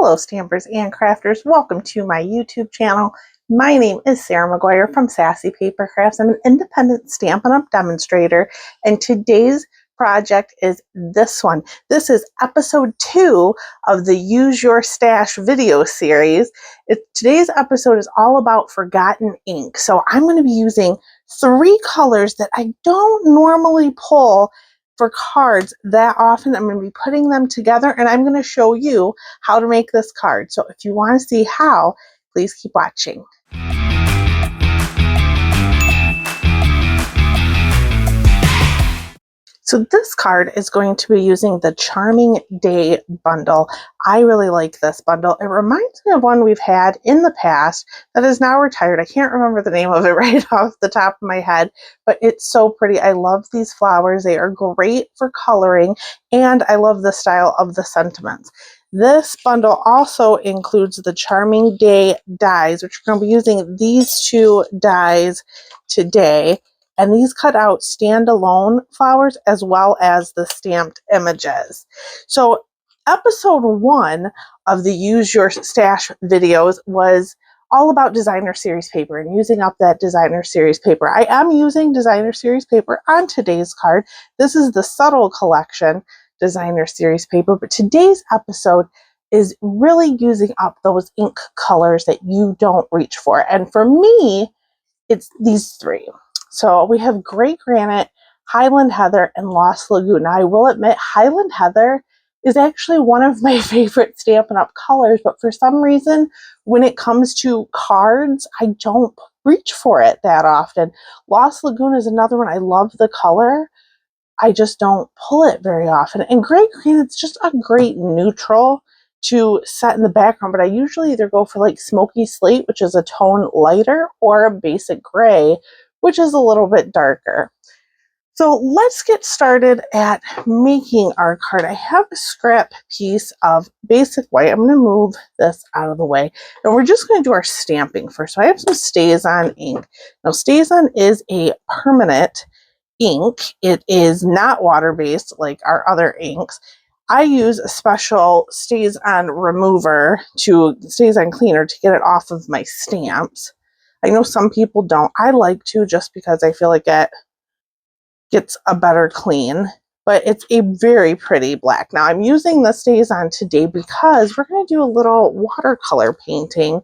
Hello Stampers and Crafters, welcome to my YouTube channel. My name is Sarah McGuire from Sassy Paper Crafts. I'm an independent Stampin' Up! Demonstrator, and today's project is this one. This is episode 2 of the Use Your Stash video series. Today's episode is all about forgotten ink. So I'm going to be using 3 colors that I don't normally pull for cards that often. I'm going to be putting them together, and I'm going to show you how to make this card. So if you want to see how, please keep watching. So this card is going to be using the Charming Day bundle. I really like this bundle. It reminds me of one we've had in the past that is now retired. I can't remember the name of it right off the top of my head, but it's so pretty. I love these flowers. They are great for coloring, and I love the style of the sentiments. This bundle also includes the Charming Day dies, which we're going to be using these 2 dies today. And these cut out standalone flowers as well as the stamped images. So episode 1 of the Use Your Stash videos was all about designer series paper and using up that designer series paper. I am using designer series paper on today's card. This is the Subtle Collection designer series paper, but today's episode is really using up those ink colors that you don't reach for. And for me, it's these 3. So we have Granite, Highland Heather, and Lost Lagoon. Now I will admit Highland Heather is actually one of my favorite Stampin' Up! Colors, but for some reason when it comes to cards, I don't reach for it that often. Lost Lagoon is another one. I love the color. I just don't pull it very often. And Granite's just a great neutral to set in the background, but I usually either go for like Smoky Slate, which is a tone lighter, or a basic gray, which is a little bit darker. So let's get started at making our card. I have a scrap piece of basic white. I'm going to move this out of the way, and we're just going to do our stamping first. So I have some StazOn ink. Now StazOn is a permanent ink. It is not water-based like our other inks. I use a special StazOn remover StazOn cleaner to get it off of my stamps. I know some people don't. I like to, just because I feel like it gets a better clean, but it's a very pretty black. Now I'm using the StazOn today because we're going to do a little watercolor painting,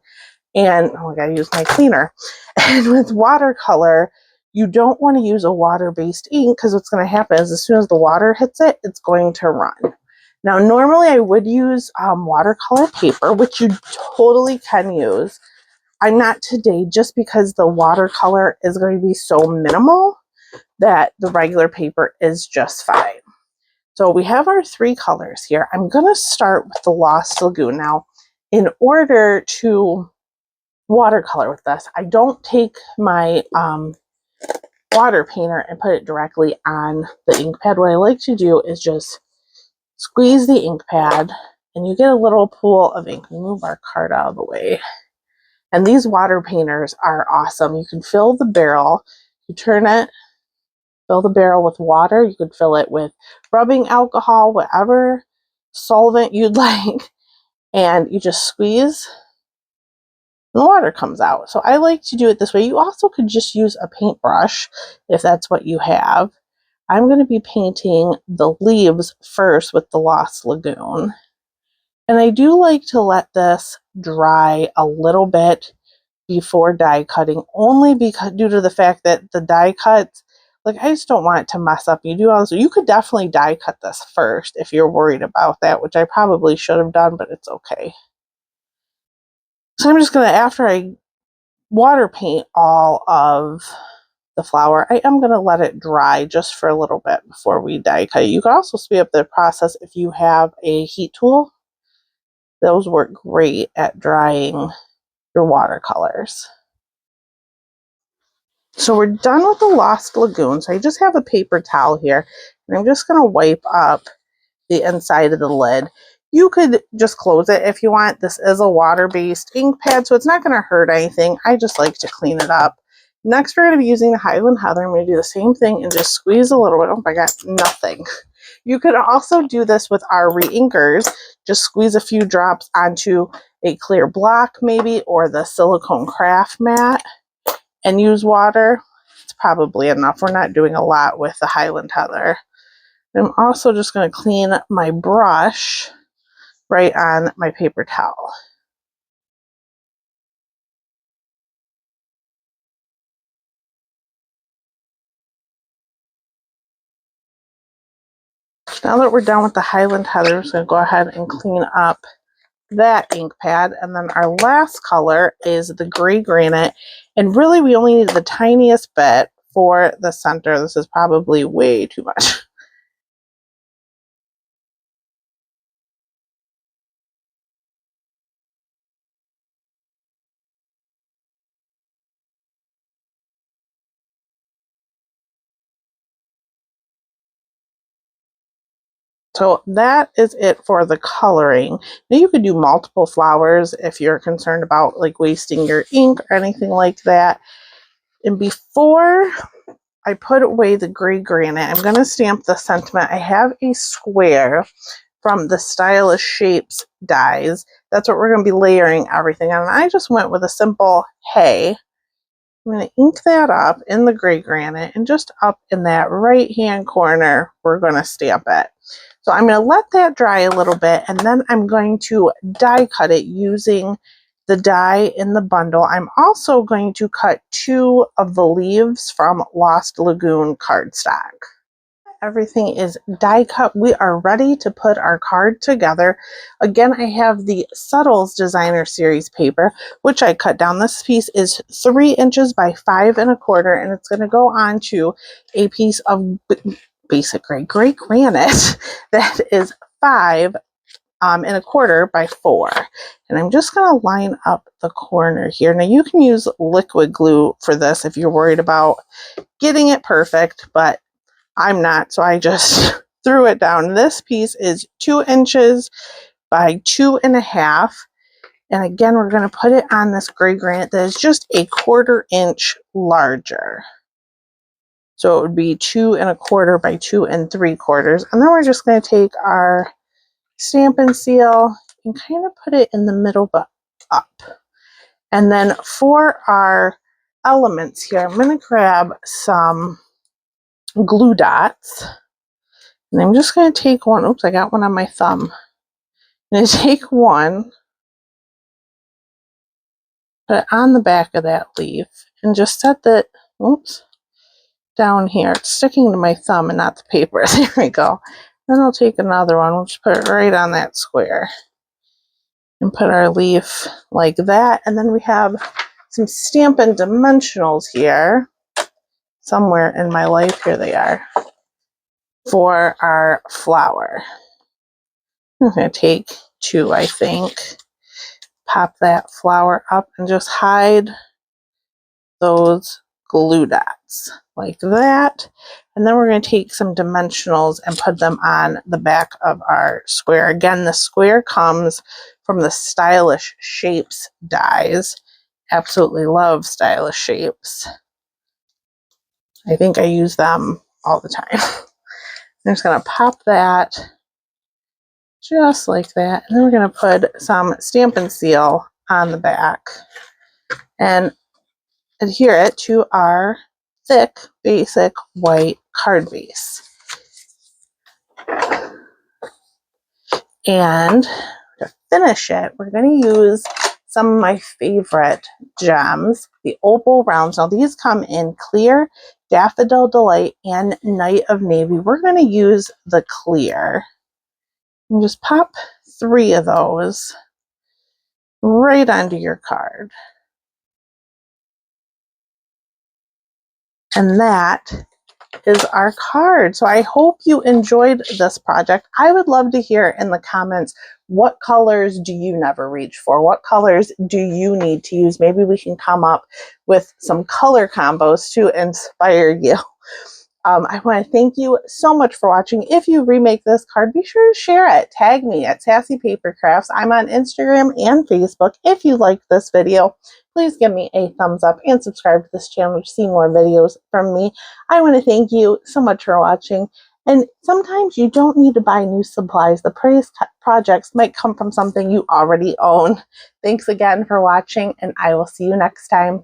and oh, I gotta use my cleaner. And with watercolor, you don't want to use a water-based ink, because what's going to happen is as soon as the water hits it, it's going to run. Now normally I would use watercolor paper, which you totally can use. I'm not today, just because the watercolor is going to be so minimal that the regular paper is just fine. So we have our 3 colors here. I'm going to start with the Lost Lagoon. Now, in order to watercolor with this, I don't take my water painter and put it directly on the ink pad. What I like to do is just squeeze the ink pad, and you get a little pool of ink. We move our card out of the way. And these water painters are awesome. You can fill the barrel, you turn it, fill the barrel with water. You could fill it with rubbing alcohol, whatever solvent you'd like, and you just squeeze and the water comes out. So I like to do it this way. You also could just use a paintbrush if that's what you have. I'm going to be painting the leaves first with the Lost Lagoon. And I do like to let this dry a little bit before die cutting, only because due to the fact that the die cuts, like, I just don't want it to mess up. You could definitely die cut this first if you're worried about that, which I probably should have done, but it's okay. So I'm just going to, after I water paint all of the flower, I am going to let it dry just for a little bit before we die cut it. You can also speed up the process if you have a heat tool. Those work great at drying your watercolors. So we're done with the Lost Lagoon. So I just have a paper towel here, and I'm just going to wipe up the inside of the lid. You could just close it if you want. This is a water-based ink pad, so it's not going to hurt anything. I just like to clean it up. Next, we're going to be using the Highland Heather. I'm going to do the same thing and just squeeze a little bit. Oh my God, nothing. You could also do this with our reinkers. Just squeeze a few drops onto a clear block maybe, or the silicone craft mat, and use water. It's probably enough. We're not doing a lot with the Highland Heather. I'm also just going to clean my brush right on my paper towel. Now that we're done with the Highland Heather, I'm just going to go ahead and clean up that ink pad. And then our last color is the gray granite. And really, we only need the tiniest bit for the center. This is probably way too much. So that is it for the coloring. Now you could do multiple flowers if you're concerned about like wasting your ink or anything like that. And before I put away the gray granite, I'm going to stamp the sentiment. I have a square from the Stylish Shapes dies. That's what we're going to be layering everything on. And I just went with a simple hey. I'm going to ink that up in the gray granite, and just up in that right hand corner, we're going to stamp it. So I'm going to let that dry a little bit, and then I'm going to die cut it using the die in the bundle. I'm also going to cut 2 of the leaves from Lost Lagoon cardstock. Everything is die cut. We are ready to put our card together. Again, I have the Subtles Designer Series paper, which I cut down. This piece is 3 inches by 5 1/4, and it's going to go onto a piece of basic gray granite that is 5 1/4 by 4. And I'm just going to line up the corner here. Now you can use liquid glue for this if you're worried about getting it perfect, but I'm not, so I just threw it down. This piece is 2 inches by 2 1/2. And again, we're going to put it on this gray granite that is just a 1/4 inch larger. So it would be 2 1/4 by 2 3/4. And then we're just going to take our Stampin' Seal and kind of put it in the middle but up. And then for our elements here, I'm going to grab some glue dots. And I'm just going to take one. Oops, I got one on my thumb. I'm going to take one, put it on the back of that leaf, and just set that, oops, down here. It's sticking to my thumb and not the paper. There we go. Then I'll take another one. We'll just put it right on that square and put our leaf like that. And then we have some Stampin' Dimensionals here. Somewhere in my life, here they are, for our flower. I'm going to take 2, I think. Pop that flower up and just hide those glue dots like that. And then we're going to take some dimensionals and put them on the back of our square. Again, the square comes from the Stylish Shapes dies. Absolutely love Stylish Shapes. I think I use them all the time. I'm just going to pop that just like that. And then we're going to put some Stampin' Seal on the back and adhere it to our thick, basic white card base. And to finish it, we're going to use some of my favorite gems, the opal rounds. Now these come in clear, daffodil delight, and night of navy. We're going to use the clear. And just pop 3 of those right onto your card. And that is our card. So I hope you enjoyed this project. I would love to hear in the comments, what colors do you never reach for? What colors do you need to use? Maybe we can come up with some color combos to inspire you. I want to thank you so much for watching. If you remake this card, be sure to share it. Tag me at Sassy Paper Crafts. I'm on Instagram and Facebook. If you liked this video, please give me a thumbs up and subscribe to this channel to see more videos from me. I want to thank you so much for watching, And sometimes you don't need to buy new supplies. The prettiest projects might come from something you already own. Thanks again for watching, and I will see you next time.